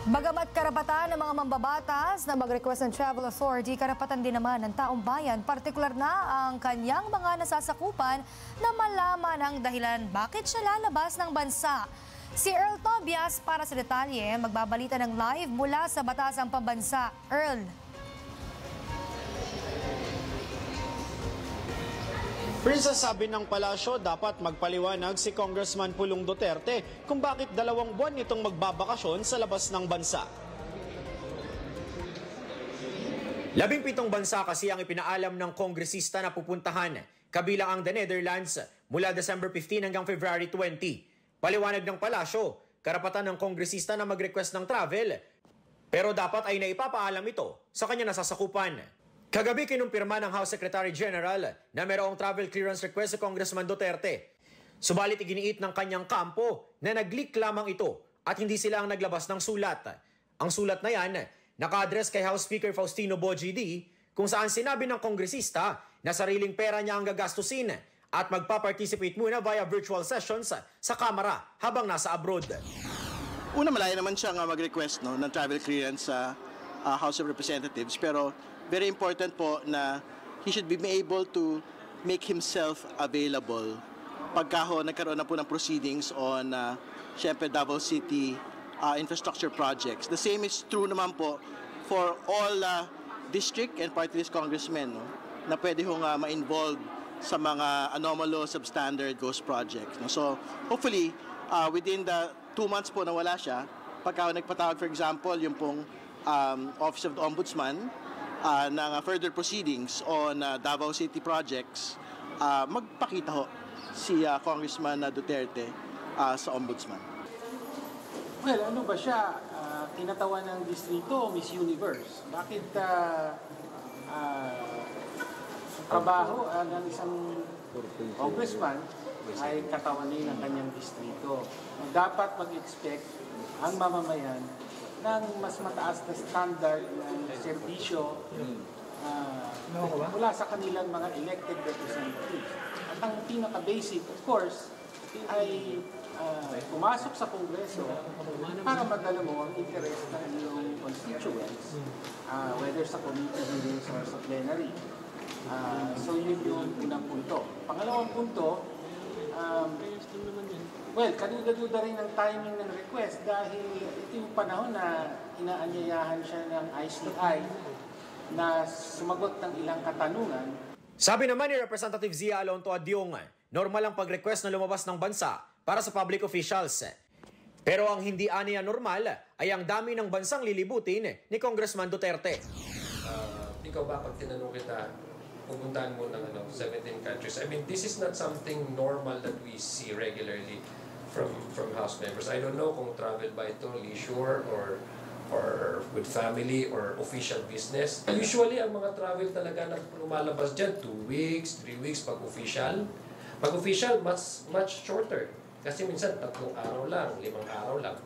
Bagamat karapatan ng mga mambabatas na mag-request ng travel authority, karapatan din naman ng taong bayan, partikular na ang kanyang mga nasasakupan na malaman ang dahilan bakit siya lalabas ng bansa. Si Earl Tobias para sa detalye, magbabalita ng live mula sa Batasang Pambansa. Earl. Princess, sabi ng palasyo, dapat magpaliwanag si Congressman Pulong Duterte kung bakit 2 buwan itong magbabakasyon sa labas ng bansa. 17 bansa kasi ang ipinaalam ng kongresista na pupuntahan, kabilang ang the Netherlands mula December 15 hanggang February 20. Paliwanag ng palasyo, karapatan ng kongresista na mag-request ng travel, pero dapat ay naipapaalam ito sa kanya nasasakupan. Kagabi kinumpirma ng House Secretary General na mayroong travel clearance request sa Congressman Duterte. Subalit iginiit ng kanyang kampo na nag-leak lamang ito at hindi sila ang naglabas ng sulat. Ang sulat na yan naka-address kay House Speaker Faustino Bogie D kung saan sinabi ng kongresista na sariling pera niya ang gagastusin at magpa-participate muna via virtual sessions sa Kamara habang nasa abroad. Una, malaya naman siya mag-request ng travel clearance sa House of Representatives, pero very important po na he should be able to make himself available pagka nagkaroon na po ng proceedings on syempre Davao City infrastructure projects. The same is true naman po for all district and party list congressmen na pwede ma-involve sa mga anomalous, substandard ghost projects. So hopefully within the 2 months po na wala siya, pagka nagpatawag for example yung pong Office of the Ombudsman ng further proceedings on Davao City projects, magpakita si Congressman Duterte sa Ombudsman. Well, ano ba siya? Tinatawan ng distrito, Miss Universe. Bakit trabaho ng isang congressman ay katawanin ng kanyang distrito? Dapat mag-expect ang mamamayan ng mas mataas na standard ng serbisyo mula sa kanilang mga elected representatives. At ang pinaka-basic, of course, ay pumasok sa Kongreso para madala mo ang interest ng iyong constituents, whether sa committee hearings or sa plenary. So yun yung unang punto. Pangalawang punto, well, kaduda-duda rin ang timing ng request dahil ito yung panahon na inaanyayahan siya ng eyes to eye na sumagot ng ilang katanungan. Sabi naman ni Representative Zia Alonto Adyong, normal ang pag-request na lumabas ng bansa para sa public officials. Pero ang hindi aniya normal ay ang dami ng bansang lilibutin ni Congressman Duterte. Ikaw ba pag tinanong kita, pupuntahan mo ng 17 countries. I mean, this is not something normal that we see regularly from House members. I don't know kung travel ba ito, leisure, or with family, or official business. Usually, ang mga travel talaga na lumalabas dyan, 2 weeks, 3 weeks pag official. Pag official, much shorter. Kasi minsan, 3 araw lang, 5 araw lang.